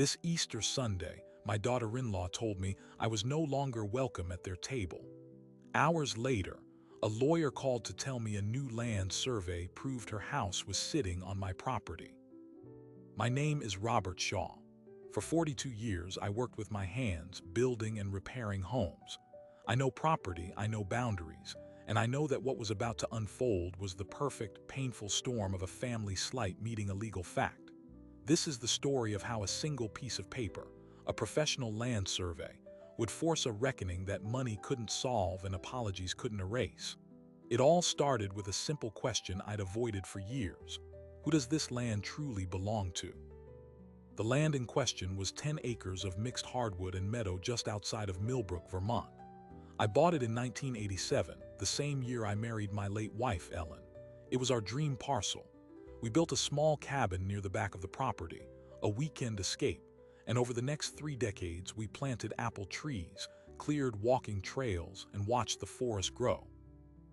This Easter Sunday, my daughter-in-law told me I was no longer welcome at their table. Hours later, a lawyer called to tell me a new land survey proved her house was sitting on my property. My name is Robert Shaw. For 42 years, I worked with my hands, building and repairing homes. I know property, I know boundaries, and I know that what was about to unfold was the perfect, painful storm of a family slight meeting a legal fact. This is the story of how a single piece of paper, a professional land survey, would force a reckoning that money couldn't solve and apologies couldn't erase. It all started with a simple question I'd avoided for years. Who does this land truly belong to? The land in question was 10 acres of mixed hardwood and meadow just outside of Millbrook, Vermont. I bought it in 1987, the same year I married my late wife, Ellen. It was our dream parcel. We built a small cabin near the back of the property, a weekend escape, and over the next 3 decades we planted apple trees, cleared walking trails, and watched the forest grow.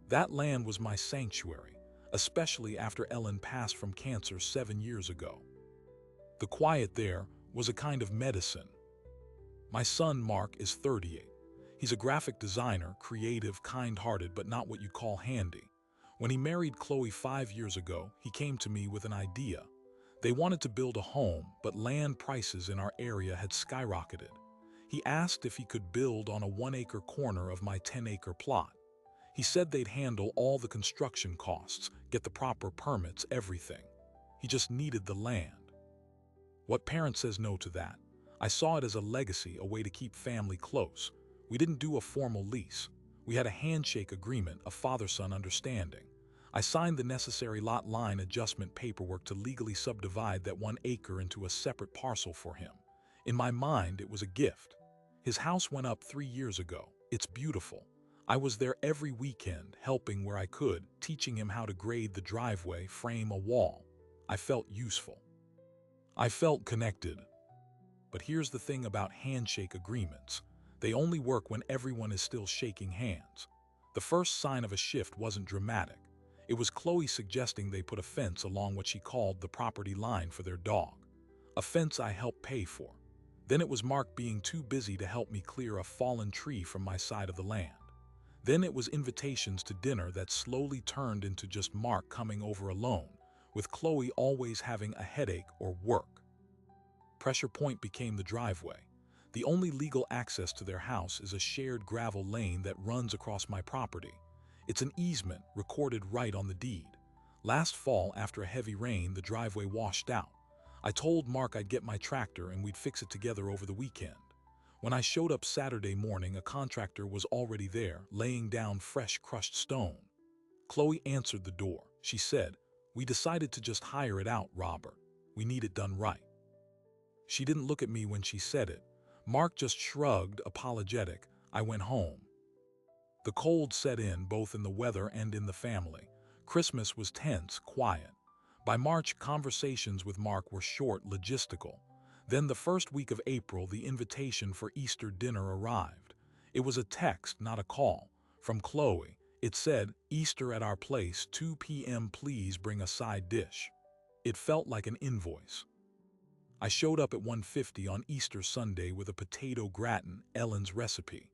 That land was my sanctuary, especially after Ellen passed from cancer 7 years ago. The quiet there was a kind of medicine. My son, Mark, is 38. He's a graphic designer, creative, kind-hearted, but not what you call handy. When he married Chloe 5 years ago, he came to me with an idea. They wanted to build a home, but land prices in our area had skyrocketed. He asked if he could build on a 1-acre corner of my 10-acre plot. He said they'd handle all the construction costs, get the proper permits, everything. He just needed the land. What parent says no to that? I saw it as a legacy, a way to keep family close. We didn't do a formal lease. We had a handshake agreement, a father-son understanding. I signed the necessary lot line adjustment paperwork to legally subdivide that 1 acre into a separate parcel for him. In my mind, it was a gift. His house went up 3 years ago. It's beautiful. I was there every weekend, helping where I could, teaching him how to grade the driveway, frame a wall. I felt useful. I felt connected. But here's the thing about handshake agreements. They only work when everyone is still shaking hands. The first sign of a shift wasn't dramatic. It was Chloe suggesting they put a fence along what she called the property line for their dog. A fence I helped pay for. Then it was Mark being too busy to help me clear a fallen tree from my side of the land. Then it was invitations to dinner that slowly turned into just Mark coming over alone, with Chloe always having a headache or work. Pressure point became the driveway. The only legal access to their house is a shared gravel lane that runs across my property. It's an easement recorded right on the deed. Last fall, after a heavy rain, the driveway washed out. I told Mark I'd get my tractor and we'd fix it together over the weekend. When I showed up Saturday morning, a contractor was already there, laying down fresh crushed stone. Chloe answered the door. She said, "We decided to just hire it out, Robert. We need it done right." She didn't look at me when she said it. Mark just shrugged, apologetic. I went home. The cold set in, both in the weather and in the family. Christmas was tense, quiet. By March, conversations with Mark were short, logistical. Then the first week of April, the invitation for Easter dinner arrived. It was a text, not a call, from Chloe. It said, "Easter at our place, 2 p.m. please bring a side dish." It felt like an invoice. I showed up at 1:50 on Easter Sunday with a potato gratin, Ellen's recipe.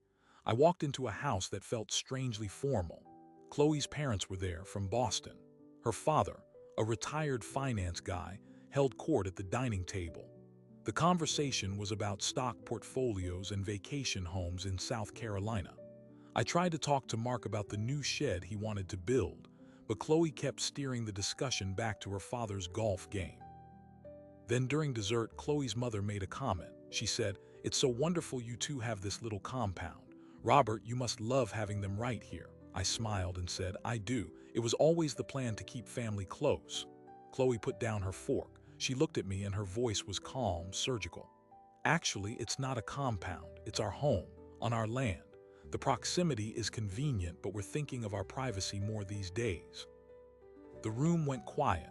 I walked into a house that felt strangely formal. Chloe's parents were there, from Boston. Her father, a retired finance guy, held court at the dining table. The conversation was about stock portfolios and vacation homes in South Carolina. I tried to talk to Mark about the new shed he wanted to build, but Chloe kept steering the discussion back to her father's golf game. Then during dessert, Chloe's mother made a comment. She said, "It's so wonderful you two have this little compound. Robert, you must love having them right here." I smiled and said, "I do. It was always the plan to keep family close." Chloe put down her fork. She looked at me and her voice was calm, surgical. "Actually, it's not a compound. It's our home, on our land. The proximity is convenient, but we're thinking of our privacy more these days." The room went quiet.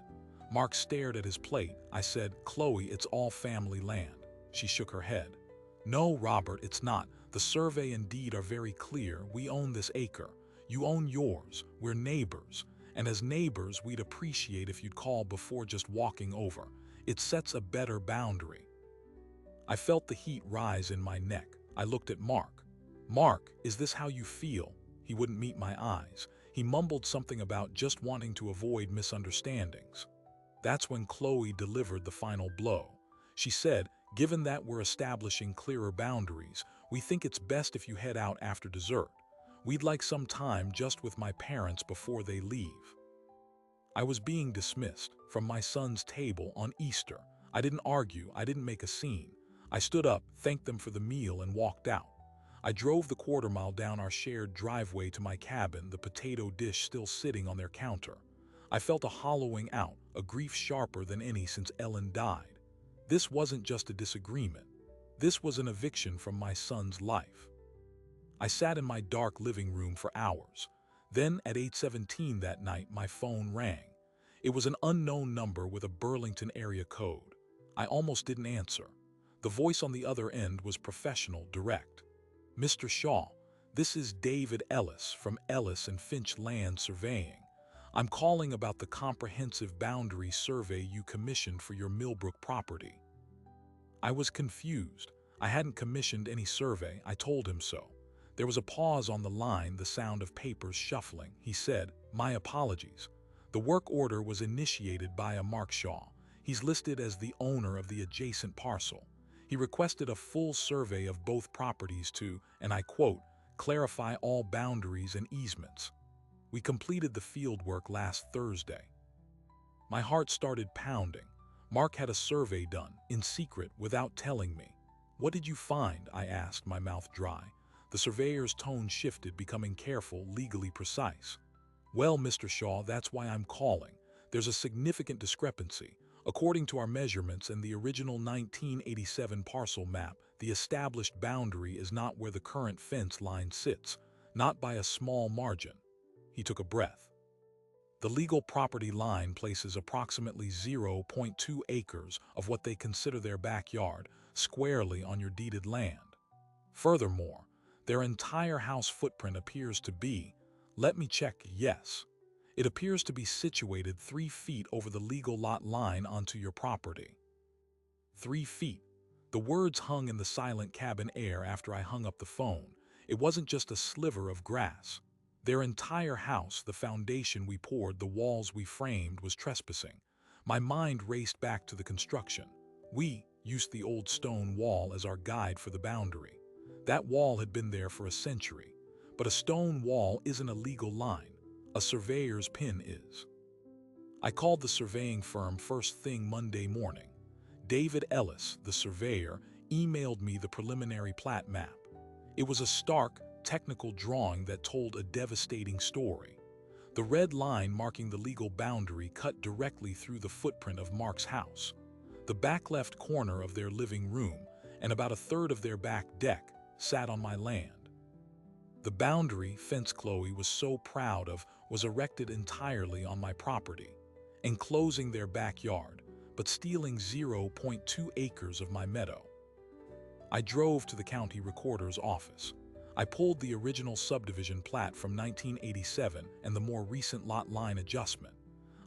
Mark stared at his plate. I said, "Chloe, it's all family land." She shook her head. "No, Robert, it's not. The survey and deed are very clear. We own this acre. You own yours. We're neighbors. And as neighbors, we'd appreciate if you'd call before just walking over. It sets a better boundary." I felt the heat rise in my neck. I looked at Mark. "Mark, is this how you feel?" He wouldn't meet my eyes. He mumbled something about just wanting to avoid misunderstandings. That's when Chloe delivered the final blow. She said, "Given that we're establishing clearer boundaries, we think it's best if you head out after dessert. We'd like some time just with my parents before they leave." I was being dismissed from my son's table on Easter. I didn't argue, I didn't make a scene. I stood up, thanked them for the meal, and walked out. I drove the quarter-mile down our shared driveway to my cabin, the potato dish still sitting on their counter. I felt a hollowing out, a grief sharper than any since Ellen died. This wasn't just a disagreement. This was an eviction from my son's life. I sat in my dark living room for hours. Then, at 8:17 that night, my phone rang. It was an unknown number with a Burlington area code. I almost didn't answer. The voice on the other end was professional, direct. "Mr. Shaw, this is David Ellis from Ellis and Finch Land Surveying. I'm calling about the comprehensive boundary survey you commissioned for your Millbrook property." I was confused. I hadn't commissioned any survey. I told him so. There was a pause on the line, the sound of papers shuffling. He said, "My apologies. The work order was initiated by a Mark Shaw. He's listed as the owner of the adjacent parcel. He requested a full survey of both properties to, and I quote, clarify all boundaries and easements. We completed the field work last Thursday." My heart started pounding. Mark had a survey done, in secret, without telling me. "What did you find?" I asked, my mouth dry. The surveyor's tone shifted, becoming careful, legally precise. "Well, Mr. Shaw, that's why I'm calling. There's a significant discrepancy. According to our measurements and the original 1987 parcel map, the established boundary is not where the current fence line sits, not by a small margin." He took a breath. "The legal property line places approximately 0.2 acres of what they consider their backyard squarely on your deeded land. Furthermore, their entire house footprint appears to be, let me check, yes. It appears to be situated 3 feet over the legal lot line onto your property." 3 feet. The words hung in the silent cabin air after I hung up the phone. It wasn't just a sliver of grass. Their entire house, the foundation we poured, the walls we framed, was trespassing. My mind raced back to the construction. We used the old stone wall as our guide for the boundary. That wall had been there for a century. But a stone wall isn't a legal line. A surveyor's pin is. I called the surveying firm first thing Monday morning. David Ellis, the surveyor, emailed me the preliminary plat map. It was a stark, technical drawing that told a devastating story. The red line marking the legal boundary cut directly through the footprint of Mark's house. The back left corner of their living room, and about a third of their back deck, sat on my land. The boundary fence Chloe was so proud of was erected entirely on my property, enclosing their backyard, but stealing 0.2 acres of my meadow. I drove to the county recorder's office. I pulled the original subdivision plat from 1987 and the more recent lot line adjustment.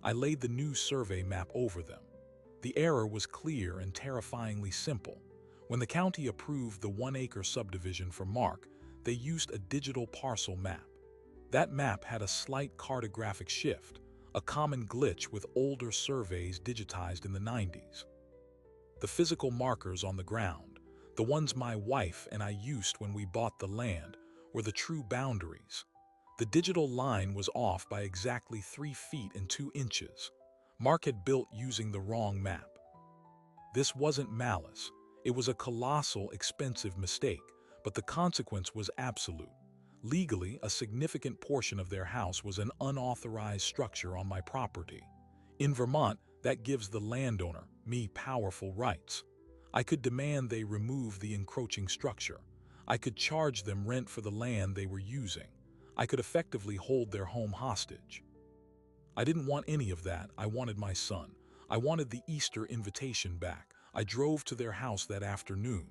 I laid the new survey map over them. The error was clear and terrifyingly simple. When the county approved the 1-acre subdivision for Mark, they used a digital parcel map. That map had a slight cartographic shift, a common glitch with older surveys digitized in the 90s. The physical markers on the ground, the ones my wife and I used when we bought the land, were the true boundaries. The digital line was off by exactly 3 feet and 2 inches. Mark had built using the wrong map. This wasn't malice. It was a colossal, expensive mistake, but the consequence was absolute. Legally, a significant portion of their house was an unauthorized structure on my property. In Vermont, that gives the landowner, me, powerful rights. I could demand they remove the encroaching structure. I could charge them rent for the land they were using. I could effectively hold their home hostage. I didn't want any of that. I wanted my son. I wanted the Easter invitation back. I drove to their house that afternoon.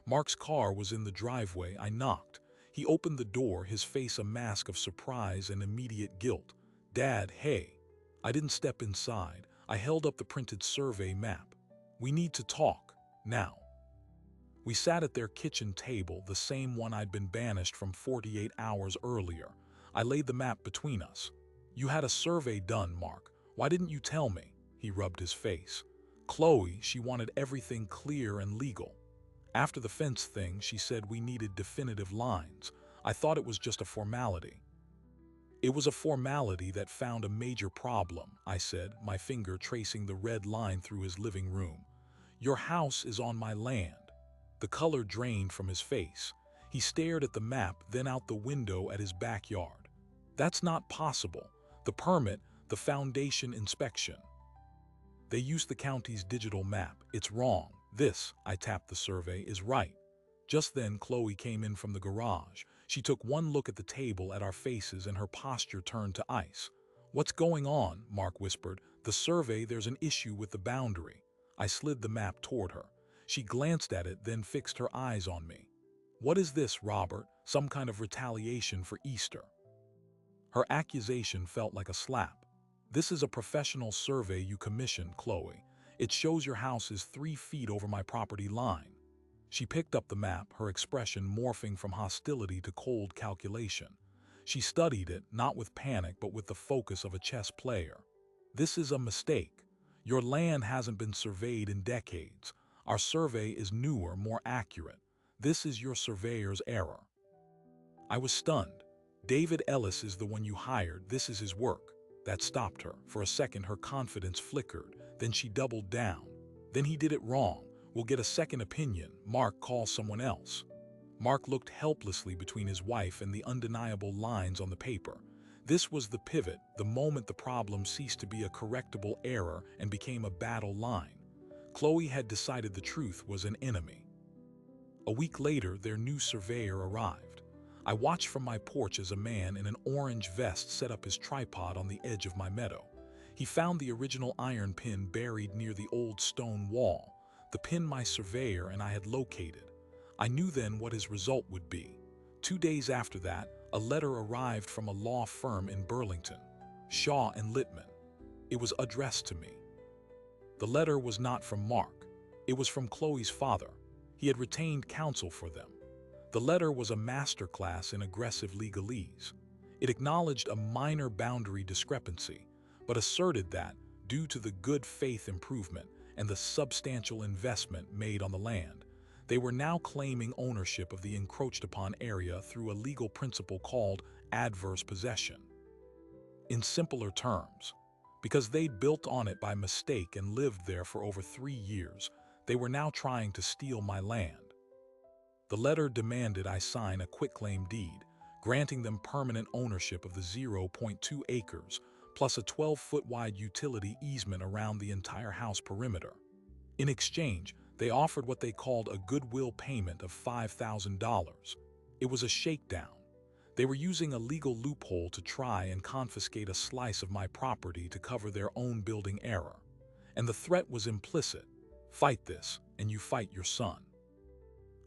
Mark's car was in the driveway. I knocked. He opened the door, his face a mask of surprise and immediate guilt. "Dad, hey." I didn't step inside. I held up the printed survey map. "We need to talk, now." We sat at their kitchen table, the same one I'd been banished from 48 hours earlier. I laid the map between us. "You had a survey done, Mark. Why didn't you tell me?" He rubbed his face. "Chloe, she wanted everything clear and legal. After the fence thing, she said we needed definitive lines. I thought it was just a formality." "It was a formality that found a major problem," I said, my finger tracing the red line through his living room. "Your house is on my land." The color drained from his face. He stared at the map, then out the window at his backyard. "That's not possible. The permit, the foundation inspection. They used the county's digital map. It's wrong. This," I tapped the survey, "is right." Just then, Chloe came in from the garage. She took one look at the table, at our faces, and her posture turned to ice. "What's going on?" Mark whispered. "The survey, there's an issue with the boundary." I slid the map toward her. She glanced at it, then fixed her eyes on me. "What is this, Robert? Some kind of retaliation for Easter?" Her accusation felt like a slap. "This is a professional survey you commissioned, Chloe. It shows your house is 3 feet over my property line." She picked up the map, her expression morphing from hostility to cold calculation. She studied it, not with panic, but with the focus of a chess player. "This is a mistake. Your land hasn't been surveyed in decades. Our survey is newer, more accurate. This is your surveyor's error." I was stunned. "David Ellis is the one you hired. This is his work." That stopped her. For a second, her confidence flickered. Then she doubled down. "Then he did it wrong. We'll get a second opinion. Mark, call someone else." Mark looked helplessly between his wife and the undeniable lines on the paper. This was the pivot, the moment the problem ceased to be a correctable error and became a battle line. Chloe had decided the truth was an enemy. A week later, their new surveyor arrived. I watched from my porch as a man in an orange vest set up his tripod on the edge of my meadow. He found the original iron pin buried near the old stone wall, the pin my surveyor and I had located. I knew then what his result would be. 2 days after that, a letter arrived from a law firm in Burlington, Shaw and Littman. It was addressed to me. The letter was not from Mark. It was from Chloe's father. He had retained counsel for them. The letter was a masterclass in aggressive legalese. It acknowledged a minor boundary discrepancy, but asserted that, due to the good faith improvement and the substantial investment made on the land, they were now claiming ownership of the encroached upon area through a legal principle called adverse possession. In simpler terms, because they'd built on it by mistake and lived there for over 3 years, they were now trying to steal my land. The letter demanded I sign a quitclaim deed, granting them permanent ownership of the 0.2 acres, plus a 12-foot wide utility easement around the entire house perimeter. In exchange, they offered what they called a goodwill payment of $5,000. It was a shakedown. They were using a legal loophole to try and confiscate a slice of my property to cover their own building error. And the threat was implicit: fight this, and you fight your son.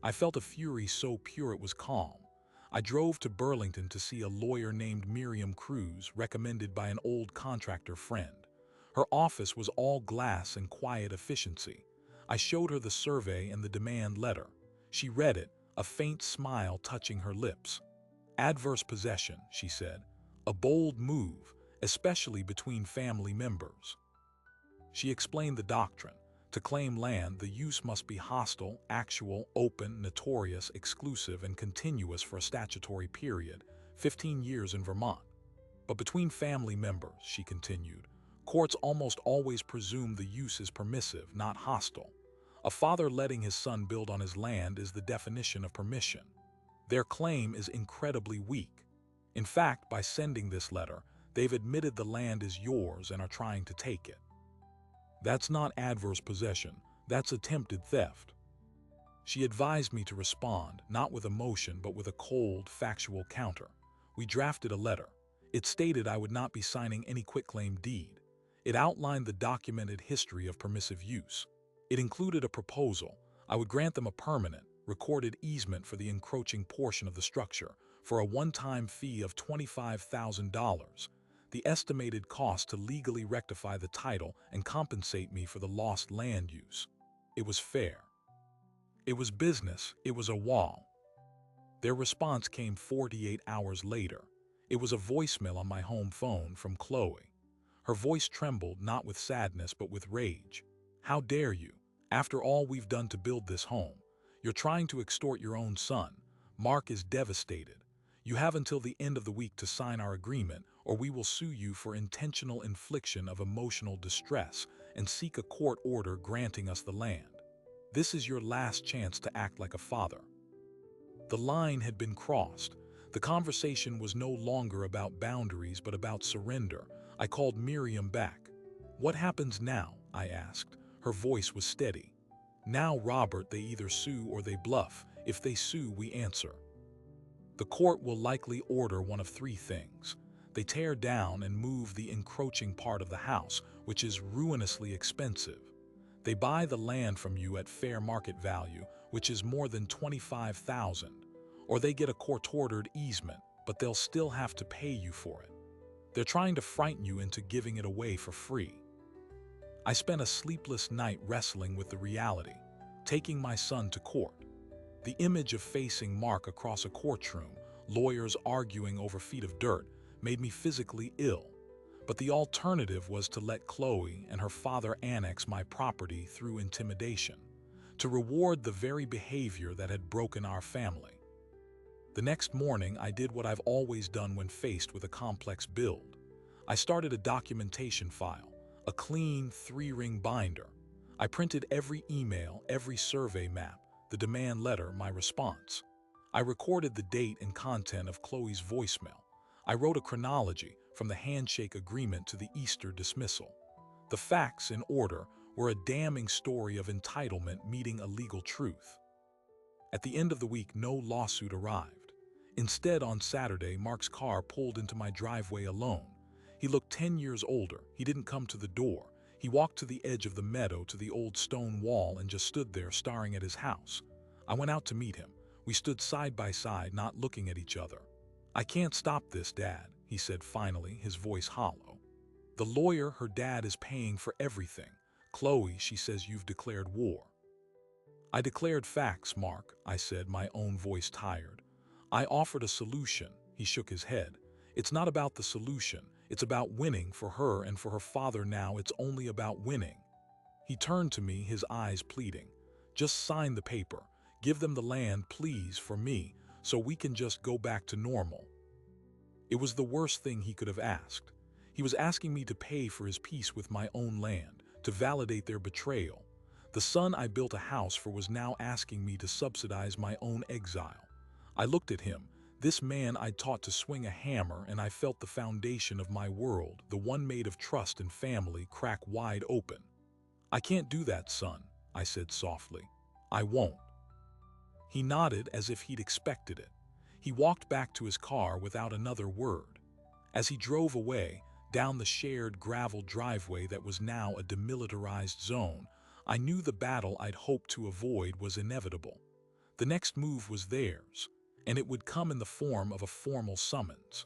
I felt a fury so pure it was calm. I drove to Burlington to see a lawyer named Miriam Cruz, recommended by an old contractor friend. Her office was all glass and quiet efficiency. I showed her the survey and the demand letter. She read it, a faint smile touching her lips. "Adverse possession," she said. "A bold move, especially between family members." She explained the doctrine. To claim land, the use must be hostile, actual, open, notorious, exclusive, and continuous for a statutory period, 15 years in Vermont. "But between family members," she continued, "courts almost always presume the use is permissive, not hostile. A father letting his son build on his land is the definition of permission. Their claim is incredibly weak. In fact, by sending this letter, they've admitted the land is yours and are trying to take it. That's not adverse possession, that's attempted theft." She advised me to respond, not with emotion, but with a cold, factual counter. We drafted a letter. It stated I would not be signing any quitclaim deed. It outlined the documented history of permissive use. It included a proposal. I would grant them a permanent, recorded easement for the encroaching portion of the structure for a one-time fee of $25,000. The estimated cost to legally rectify the title and compensate me for the lost land use. It was fair. It was business. It was a wall. Their response came 48 hours later. It was a voicemail on my home phone from Chloe. Her voice trembled not with sadness but with rage. "How dare you? After all we've done to build this home, you're trying to extort your own son. Mark is devastated. You have until the end of the week to sign our agreement, or we will sue you for intentional infliction of emotional distress and seek a court order granting us the land. This is your last chance to act like a father." The line had been crossed. The conversation was no longer about boundaries but about surrender. I called Miriam back. "What happens now?" I asked. Her voice was steady. "Now, Robert, they either sue or they bluff. If they sue, we answer. The court will likely order one of three things. They tear down and move the encroaching part of the house, which is ruinously expensive. They buy the land from you at fair market value, which is more than $25,000, or they get a court-ordered easement, but they'll still have to pay you for it. They're trying to frighten you into giving it away for free." I spent a sleepless night wrestling with the reality, taking my son to court. The image of facing Mark across a courtroom, lawyers arguing over feet of dirt, made me physically ill. But the alternative was to let Chloe and her father annex my property through intimidation, to reward the very behavior that had broken our family. The next morning, I did what I've always done when faced with a complex build. I started a documentation file, a clean 3-ring binder. I printed every email, every survey map, the demand letter, my response. I recorded the date and content of Chloe's voicemail. I wrote a chronology from the handshake agreement to the Easter dismissal. The facts, in order, were a damning story of entitlement meeting a legal truth. At the end of the week, no lawsuit arrived. Instead, on Saturday, Mark's car pulled into my driveway alone. He looked 10 years older. He didn't come to the door. He walked to the edge of the meadow to the old stone wall and just stood there staring at his house. I went out to meet him. We stood side by side, not looking at each other. "I can't stop this, Dad," he said finally, his voice hollow. "The lawyer, her dad, is paying for everything. Chloe, she says you've declared war." "I declared facts, Mark," I said, my own voice tired. "I offered a solution." He shook his head. "It's not about the solution. It's about winning for her and for her father now. It's only about winning." He turned to me, his eyes pleading. "Just sign the paper. Give them the land, please, for me, so we can just go back to normal." It was the worst thing he could have asked. He was asking me to pay for his peace with my own land, to validate their betrayal. The son I built a house for was now asking me to subsidize my own exile. I looked at him, this man I'd taught to swing a hammer, and I felt the foundation of my world, the one made of trust and family, crack wide open. "I can't do that, son," I said softly. "I won't." He nodded as if he'd expected it. He walked back to his car without another word. As he drove away, down the shared gravel driveway that was now a demilitarized zone, I knew the battle I'd hoped to avoid was inevitable. The next move was theirs, and it would come in the form of a formal summons.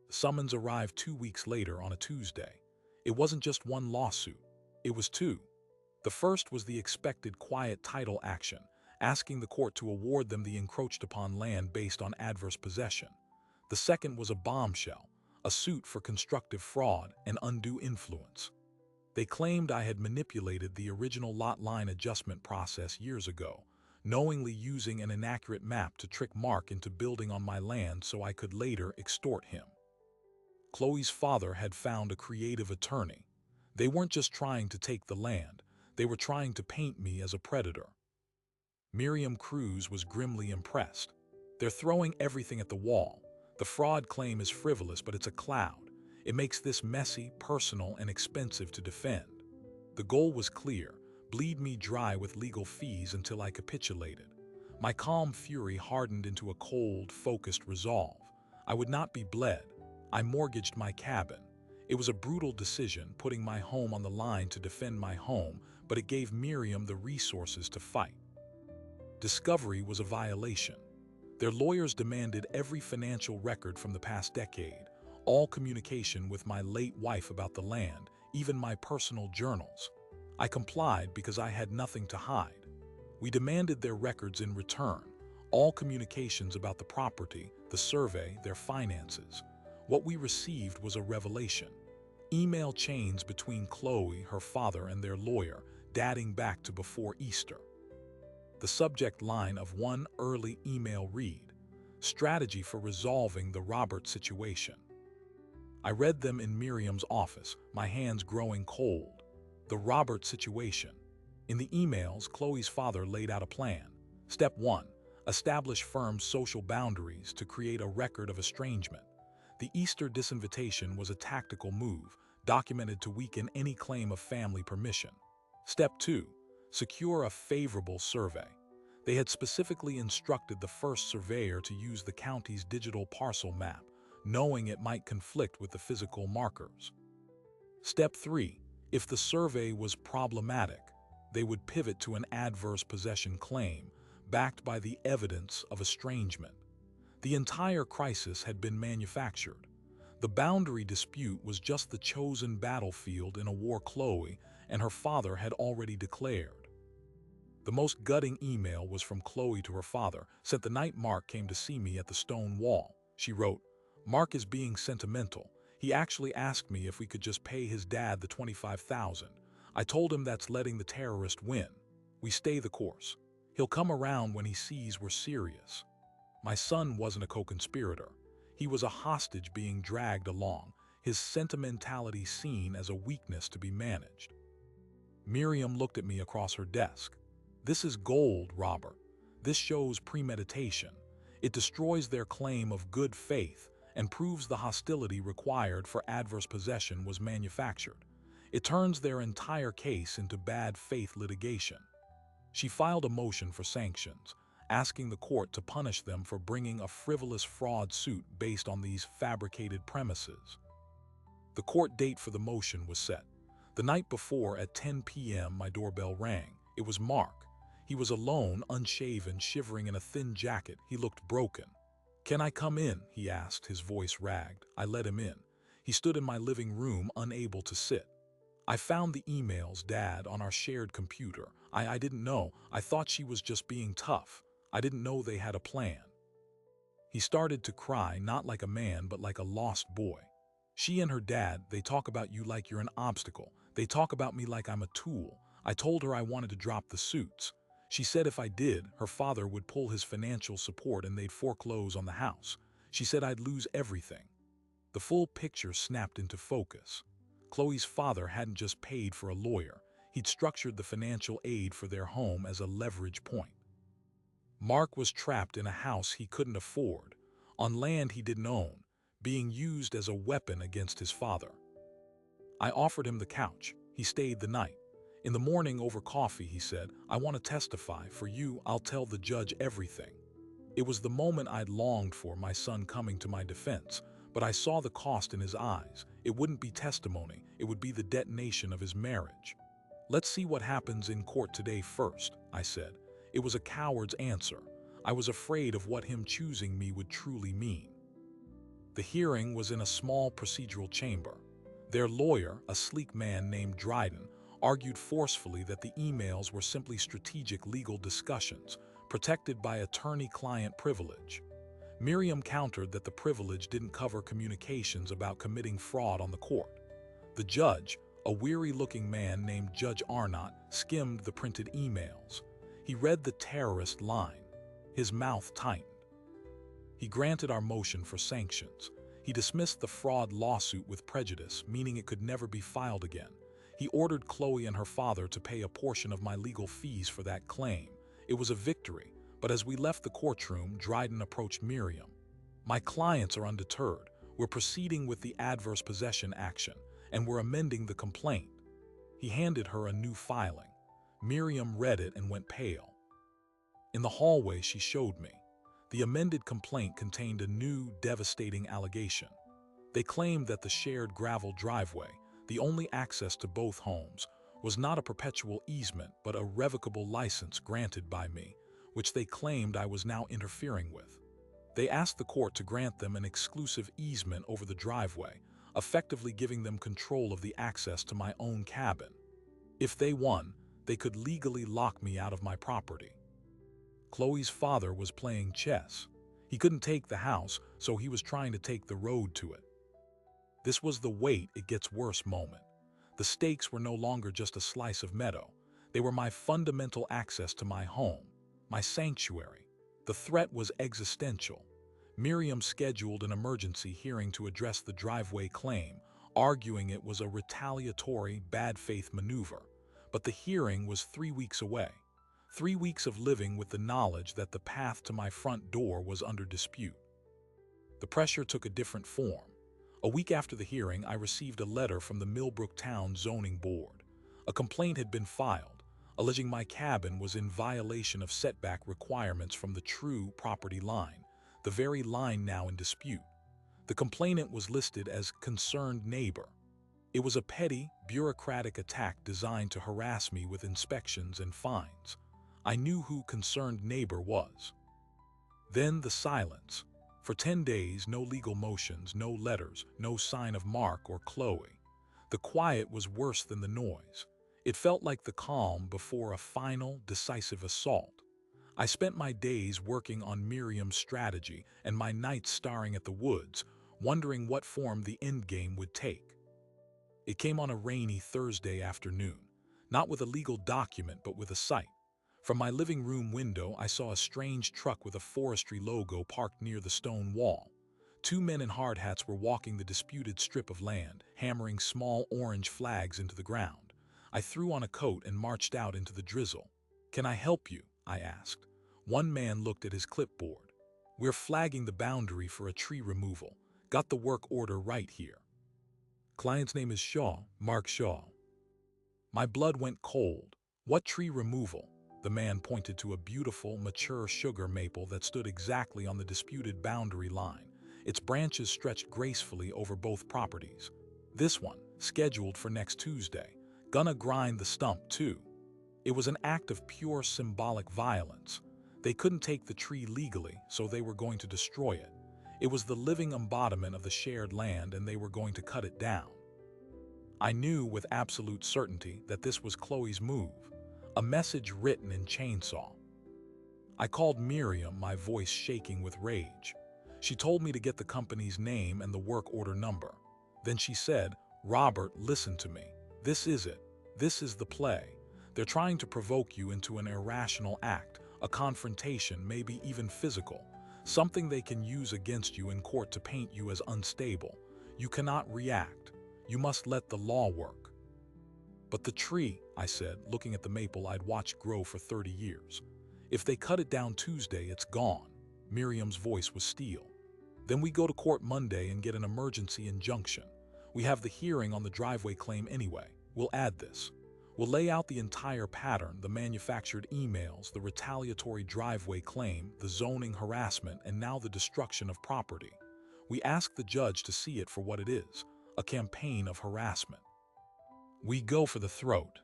The summons arrived 2 weeks later on a Tuesday. It wasn't just one lawsuit, it was two. The first was the expected quiet title action, asking the court to award them the encroached upon land based on adverse possession. The second was a bombshell, a suit for constructive fraud and undue influence. They claimed I had manipulated the original lot line adjustment process years ago, knowingly using an inaccurate map to trick Mark into building on my land so I could later extort him. Chloe's father had found a creative attorney. They weren't just trying to take the land, they were trying to paint me as a predator. Miriam Cruz was grimly impressed. "They're throwing everything at the wall. The fraud claim is frivolous, but it's a cloud. It makes this messy, personal, and expensive to defend." The goal was clear: bleed me dry with legal fees until I capitulated. My calm fury hardened into a cold, focused resolve. I would not be bled. I mortgaged my cabin. It was a brutal decision, putting my home on the line to defend my home, but it gave Miriam the resources to fight. Discovery was a violation. Their lawyers demanded every financial record from the past decade, all communication with my late wife about the land, even my personal journals. I complied because I had nothing to hide. We demanded their records in return, all communications about the property, the survey, their finances. What we received was a revelation. Email chains between Chloe, her father, and their lawyer, dating back to before Easter. The subject line of one early email read, "Strategy for resolving the Robert situation." I read them in Miriam's office, my hands growing cold. The Robert situation. In the emails, Chloe's father laid out a plan. Step 1. Establish firm social boundaries to create a record of estrangement. The Easter disinvitation was a tactical move, documented to weaken any claim of family permission. Step 2. Secure a favorable survey. They had specifically instructed the first surveyor to use the county's digital parcel map, knowing it might conflict with the physical markers. Step 3. If the survey was problematic, they would pivot to an adverse possession claim, backed by the evidence of estrangement. The entire crisis had been manufactured. The boundary dispute was just the chosen battlefield in a war Chloe and her father had already declared. The most gutting email was from Chloe to her father, sent the night Mark came to see me at the stone wall. She wrote, "Mark is being sentimental. He actually asked me if we could just pay his dad the $25,000. I told him that's letting the terrorist win. We stay the course. He'll come around when he sees we're serious." My son wasn't a co-conspirator. He was a hostage being dragged along, his sentimentality seen as a weakness to be managed. Miriam looked at me across her desk. "This is gold, Robert. This shows premeditation. It destroys their claim of good faith and proves the hostility required for adverse possession was manufactured. It turns their entire case into bad faith litigation." She filed a motion for sanctions, asking the court to punish them for bringing a frivolous fraud suit based on these fabricated premises. The court date for the motion was set. The night before at 10 p.m. my doorbell rang. It was Mark. He was alone, unshaven, shivering in a thin jacket. He looked broken. "Can I come in?" he asked, his voice ragged. I let him in. He stood in my living room, unable to sit. "I found the emails, Dad, on our shared computer. I didn't know. I thought she was just being tough. I didn't know they had a plan." He started to cry, not like a man, but like a lost boy. "She and her dad, they talk about you like you're an obstacle. They talk about me like I'm a tool. I told her I wanted to drop the suits. She said if I did, her father would pull his financial support and they'd foreclose on the house. She said I'd lose everything." The full picture snapped into focus. Chloe's father hadn't just paid for a lawyer. He'd structured the financial aid for their home as a leverage point. Mark was trapped in a house he couldn't afford, on land he didn't own, being used as a weapon against his father. I offered him the couch. He stayed the night. In the morning over coffee, he said, "I want to testify. For you, I'll tell the judge everything." It was the moment I'd longed for, my son coming to my defense, but I saw the cost in his eyes. It wouldn't be testimony. It would be the detonation of his marriage. "Let's see what happens in court today first," I said. It was a coward's answer. I was afraid of what him choosing me would truly mean. The hearing was in a small procedural chamber. Their lawyer, a sleek man named Dryden, argued forcefully that the emails were simply strategic legal discussions, protected by attorney-client privilege. Miriam countered that the privilege didn't cover communications about committing fraud on the court. The judge, a weary-looking man named Judge Arnott, skimmed the printed emails. He read the terrorist line. His mouth tightened. He granted our motion for sanctions. He dismissed the fraud lawsuit with prejudice, meaning it could never be filed again. He ordered Chloe and her father to pay a portion of my legal fees for that claim. It was a victory, but as we left the courtroom, Dryden approached Miriam. "My clients are undeterred. We're proceeding with the adverse possession action, and we're amending the complaint." He handed her a new filing. Miriam read it and went pale. In the hallway, she showed me. The amended complaint contained a new, devastating allegation. They claimed that the shared gravel driveway, the only access to both homes, was not a perpetual easement but a revocable license granted by me, which they claimed I was now interfering with. They asked the court to grant them an exclusive easement over the driveway, effectively giving them control of the access to my own cabin. If they won, they could legally lock me out of my property. Chloe's father was playing chess. He couldn't take the house, so he was trying to take the road to it. This was the wait it gets worse moment. The stakes were no longer just a slice of meadow. They were my fundamental access to my home, my sanctuary. The threat was existential. Miriam scheduled an emergency hearing to address the driveway claim, arguing it was a retaliatory, bad faith maneuver. But the hearing was 3 weeks away. 3 weeks of living with the knowledge that the path to my front door was under dispute. The pressure took a different form. A week after the hearing, I received a letter from the Millbrook Town Zoning Board. A complaint had been filed, alleging my cabin was in violation of setback requirements from the true property line, the very line now in dispute. The complainant was listed as concerned neighbor. It was a petty, bureaucratic attack designed to harass me with inspections and fines. I knew who concerned neighbor was. Then the silence. For 10 days, no legal motions, no letters, no sign of Mark or Chloe. The quiet was worse than the noise. It felt like the calm before a final, decisive assault. I spent my days working on Miriam's strategy and my nights staring at the woods, wondering what form the endgame would take. It came on a rainy Thursday afternoon, not with a legal document but with a sight. From my living room window, I saw a strange truck with a forestry logo parked near the stone wall. 2 men in hard hats were walking the disputed strip of land, hammering small orange flags into the ground. I threw on a coat and marched out into the drizzle. "Can I help you?" I asked. One man looked at his clipboard. "We're flagging the boundary for a tree removal. Got the work order right here." "Client's name is Shaw, Mark Shaw." My blood went cold. "What tree removal?" The man pointed to a beautiful, mature sugar maple that stood exactly on the disputed boundary line. Its branches stretched gracefully over both properties. "This one, scheduled for next Tuesday. Gonna grind the stump, too." It was an act of pure symbolic violence. They couldn't take the tree legally, so they were going to destroy it. It was the living embodiment of the shared land, and they were going to cut it down. I knew with absolute certainty that this was Chloe's move. A message written in chainsaw. I called Miriam, my voice shaking with rage. She told me to get the company's name and the work order number. Then she said, "Robert, listen to me. This is it. This is the play. They're trying to provoke you into an irrational act, a confrontation, maybe even physical, something they can use against you in court to paint you as unstable. You cannot react. You must let the law work." "But the tree," I said, looking at the maple I'd watched grow for 30 years. "If they cut it down Tuesday, it's gone." Miriam's voice was steel. "Then we go to court Monday and get an emergency injunction. We have the hearing on the driveway claim anyway. We'll add this. We'll lay out the entire pattern, the manufactured emails, the retaliatory driveway claim, the zoning harassment, and now the destruction of property. We ask the judge to see it for what it is, a campaign of harassment. We go for the throat."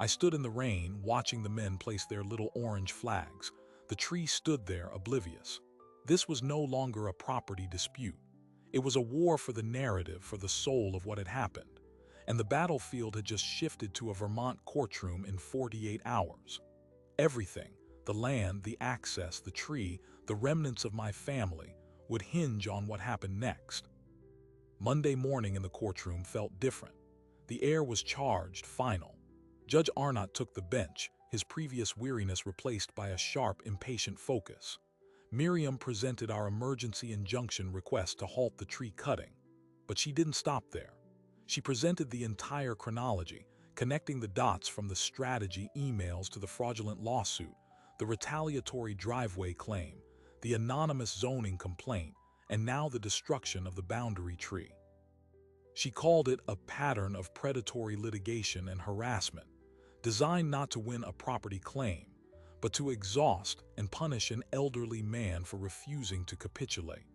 I stood in the rain, watching the men place their little orange flags. The tree stood there, oblivious. This was no longer a property dispute. It was a war for the narrative, for the soul of what had happened. And the battlefield had just shifted to a Vermont courtroom in 48 hours. Everything, the land, the access, the tree, the remnants of my family, would hinge on what happened next. Monday morning in the courtroom felt different. The air was charged, final. Judge Arnott took the bench, his previous weariness replaced by a sharp, impatient focus. Miriam presented our emergency injunction request to halt the tree cutting. But she didn't stop there. She presented the entire chronology, connecting the dots from the strategy emails to the fraudulent lawsuit, the retaliatory driveway claim, the anonymous zoning complaint, and now the destruction of the boundary tree. She called it a pattern of predatory litigation and harassment, designed not to win a property claim, but to exhaust and punish an elderly man for refusing to capitulate.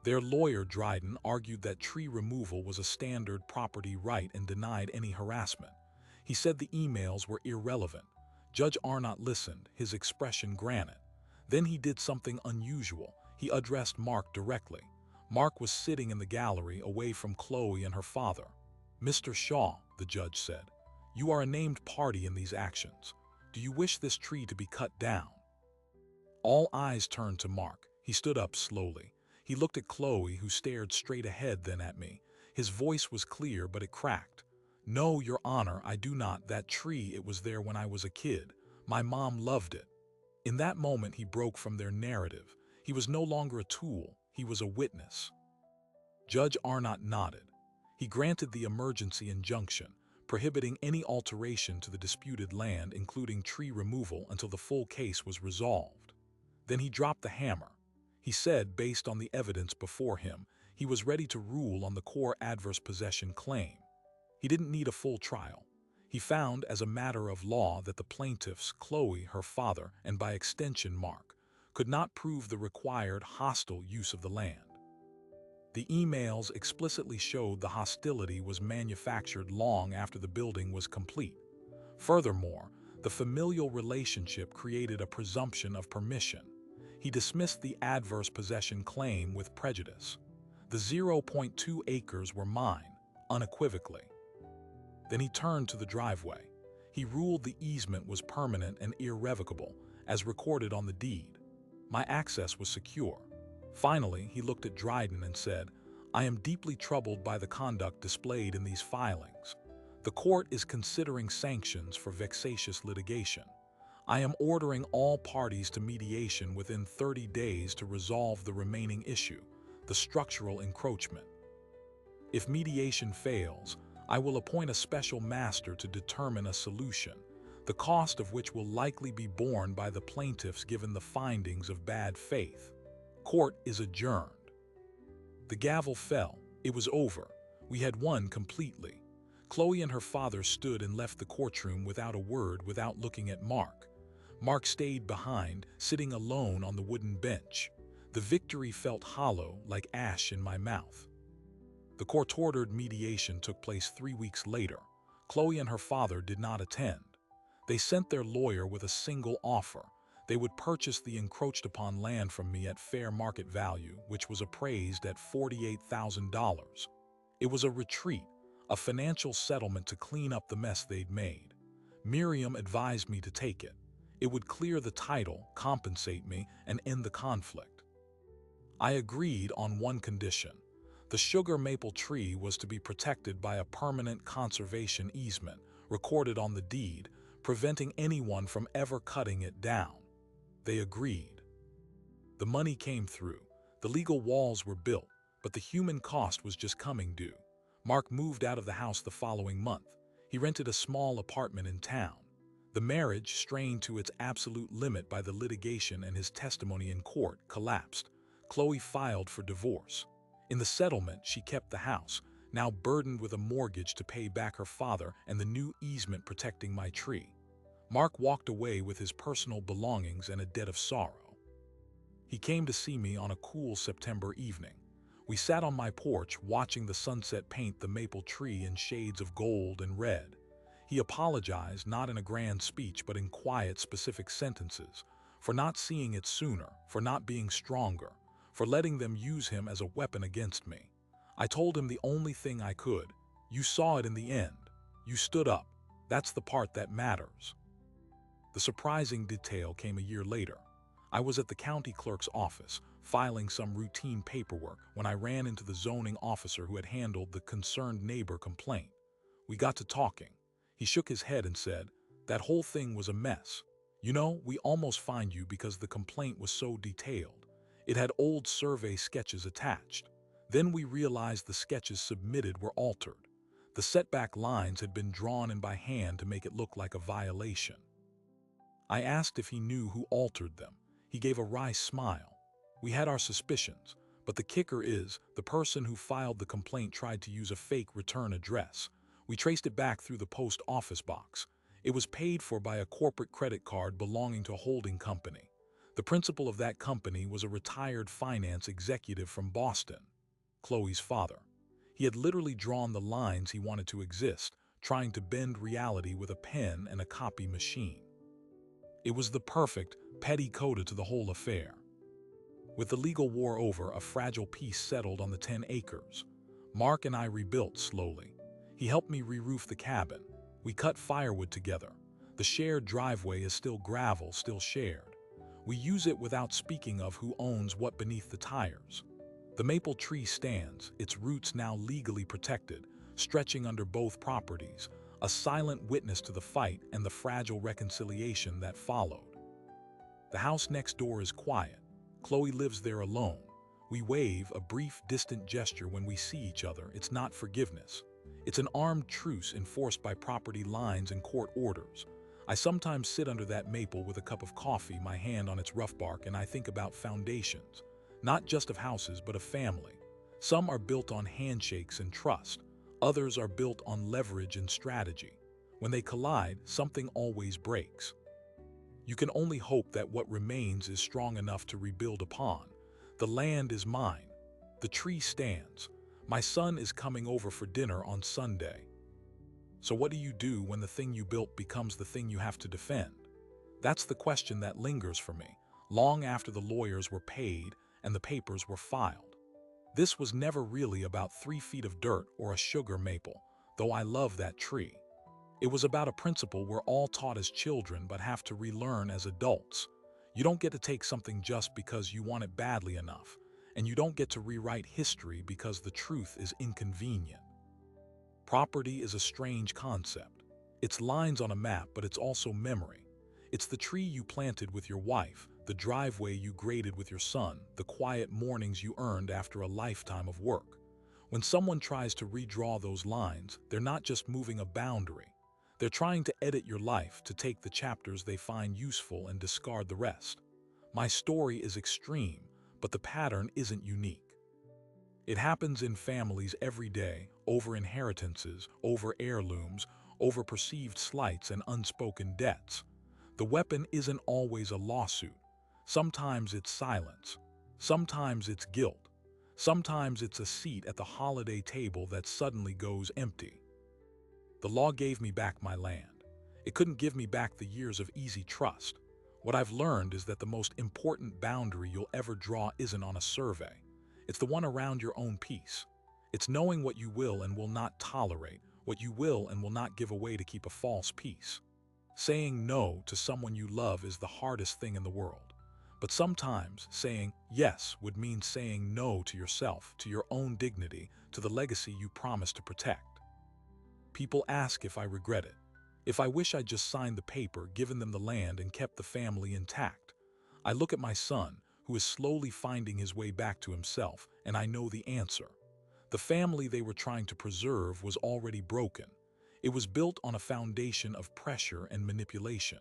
Their lawyer, Dryden, argued that tree removal was a standard property right and denied any harassment. He said the emails were irrelevant. Judge Arnott listened, his expression granite. Then he did something unusual. He addressed Mark directly. Mark was sitting in the gallery away from Chloe and her father. "Mr. Shaw," the judge said, You are a named party in these actions. Do you wish this tree to be cut down?" All eyes turned to Mark. He stood up slowly. He looked at Chloe, who stared straight ahead, then at me. His voice was clear, but it cracked. "No, Your Honor, I do not. That tree, it was there when I was a kid. My mom loved it." In that moment, he broke from their narrative. He was no longer a tool. He was a witness. Judge Arnott nodded. He granted the emergency injunction, prohibiting any alteration to the disputed land, including tree removal, until the full case was resolved. Then he dropped the hammer. He said, based on the evidence before him, he was ready to rule on the core adverse possession claim. He didn't need a full trial. He found, as a matter of law, that the plaintiffs, Chloe, her father, and by extension Mark, could not prove the required hostile use of the land. The emails explicitly showed the hostility was manufactured long after the building was complete. Furthermore, the familial relationship created a presumption of permission. He dismissed the adverse possession claim with prejudice. The 0.2 acres were mine, unequivocally. Then he turned to the driveway. He ruled the easement was permanent and irrevocable, as recorded on the deed. My access was secure. Finally, he looked at Dryden and said, "I am deeply troubled by the conduct displayed in these filings. The court is considering sanctions for vexatious litigation. I am ordering all parties to mediation within 30 days to resolve the remaining issue, the structural encroachment. If mediation fails, I will appoint a special master to determine a solution, the cost of which will likely be borne by the plaintiffs given the findings of bad faith. Court is adjourned." The gavel fell. It was over. We had won completely. Chloe and her father stood and left the courtroom without a word, without looking at Mark. Mark stayed behind, sitting alone on the wooden bench. The victory felt hollow, like ash in my mouth. The court-ordered mediation took place 3 weeks later. Chloe and her father did not attend. They sent their lawyer with a single offer. They would purchase the encroached-upon land from me at fair market value, which was appraised at $48,000. It was a retreat, a financial settlement to clean up the mess they'd made. Miriam advised me to take it. It would clear the title, compensate me, and end the conflict. I agreed on one condition. The sugar maple tree was to be protected by a permanent conservation easement recorded on the deed, preventing anyone from ever cutting it down. They agreed. The money came through. The legal walls were built, but the human cost was just coming due. Mark moved out of the house the following month. He rented a small apartment in town. The marriage, strained to its absolute limit by the litigation and his testimony in court, collapsed. Chloe filed for divorce. In the settlement, she kept the house, now burdened with a mortgage to pay back her father and the new easement protecting my tree. Mark walked away with his personal belongings and a debt of sorrow. He came to see me on a cool September evening. We sat on my porch watching the sunset paint the maple tree in shades of gold and red. He apologized, not in a grand speech but in quiet, specific sentences, for not seeing it sooner, for not being stronger, for letting them use him as a weapon against me. I told him the only thing I could. You saw it in the end. You stood up. That's the part that matters. The surprising detail came a year later. I was at the county clerk's office, filing some routine paperwork, when I ran into the zoning officer who had handled the concerned neighbor complaint. We got to talking. He shook his head and said, "That whole thing was a mess. You know, we almost fined you because the complaint was so detailed. It had old survey sketches attached. Then we realized the sketches submitted were altered. The setback lines had been drawn in by hand to make it look like a violation." I asked if he knew who altered them. He gave a wry smile. We had our suspicions, but the kicker is, the person who filed the complaint tried to use a fake return address. We traced it back through the post office box. It was paid for by a corporate credit card belonging to a holding company. The principal of that company was a retired finance executive from Boston, Chloe's father. He had literally drawn the lines he wanted to exist, trying to bend reality with a pen and a copy machine. It was the perfect petty coda to the whole affair. With the legal war over, a fragile peace settled on the 10 acres. Mark and I rebuilt slowly. He helped me re-roof the cabin. We cut firewood together. The shared driveway is still gravel, still shared. We use it without speaking of who owns what beneath the tires. The maple tree stands, its roots now legally protected, stretching under both properties, a silent witness to the fight and the fragile reconciliation that followed. The house next door is quiet. Chloe lives there alone. We wave, a brief, distant gesture when we see each other. It's not forgiveness. It's an armed truce enforced by property lines and court orders. I sometimes sit under that maple with a cup of coffee, my hand on its rough bark, and I think about foundations, not just of houses, but of family. Some are built on handshakes and trust. Others are built on leverage and strategy. When they collide, something always breaks. You can only hope that what remains is strong enough to rebuild upon. The land is mine. The tree stands. My son is coming over for dinner on Sunday. So what do you do when the thing you built becomes the thing you have to defend? That's the question that lingers for me, long after the lawyers were paid and the papers were filed. This was never really about 3 feet of dirt or a sugar maple, though I love that tree. It was about a principle we're all taught as children but have to relearn as adults. You don't get to take something just because you want it badly enough, and you don't get to rewrite history because the truth is inconvenient. Property is a strange concept. It's lines on a map, but it's also memory. It's the tree you planted with your wife, the driveway you graded with your son, the quiet mornings you earned after a lifetime of work. When someone tries to redraw those lines, they're not just moving a boundary. They're trying to edit your life, to take the chapters they find useful and discard the rest. My story is extreme, but the pattern isn't unique. It happens in families every day, over inheritances, over heirlooms, over perceived slights and unspoken debts. The weapon isn't always a lawsuit. Sometimes it's silence. Sometimes it's guilt. Sometimes it's a seat at the holiday table that suddenly goes empty. The law gave me back my land. It couldn't give me back the years of easy trust. What I've learned is that the most important boundary you'll ever draw isn't on a survey. It's the one around your own peace. It's knowing what you will and will not tolerate, what you will and will not give away to keep a false peace. Saying no to someone you love is the hardest thing in the world. But sometimes saying yes would mean saying no to yourself, to your own dignity, to the legacy you promised to protect. People ask if I regret it, if I wish I'd just signed the paper, given them the land, and kept the family intact. I look at my son, who is slowly finding his way back to himself, and I know the answer. The family they were trying to preserve was already broken. It was built on a foundation of pressure and manipulation.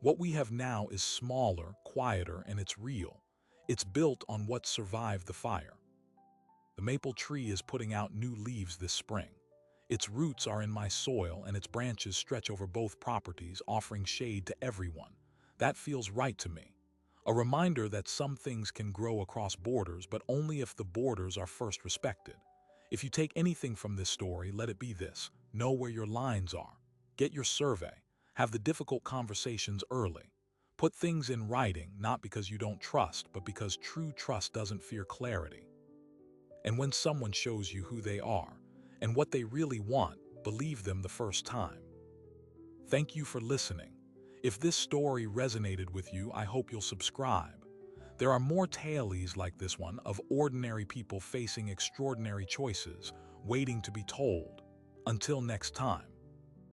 What we have now is smaller, quieter, and it's real. It's built on what survived the fire. The maple tree is putting out new leaves this spring. Its roots are in my soil and its branches stretch over both properties, offering shade to everyone. That feels right to me. A reminder that some things can grow across borders, but only if the borders are first respected. If you take anything from this story, let it be this: know where your lines are. Get your survey. Have the difficult conversations early. Put things in writing, not because you don't trust, but because true trust doesn't fear clarity. And when someone shows you who they are and what they really want, believe them the first time. Thank you for listening. If this story resonated with you, I hope you'll subscribe. There are more tales like this one, of ordinary people facing extraordinary choices, waiting to be told. Until next time.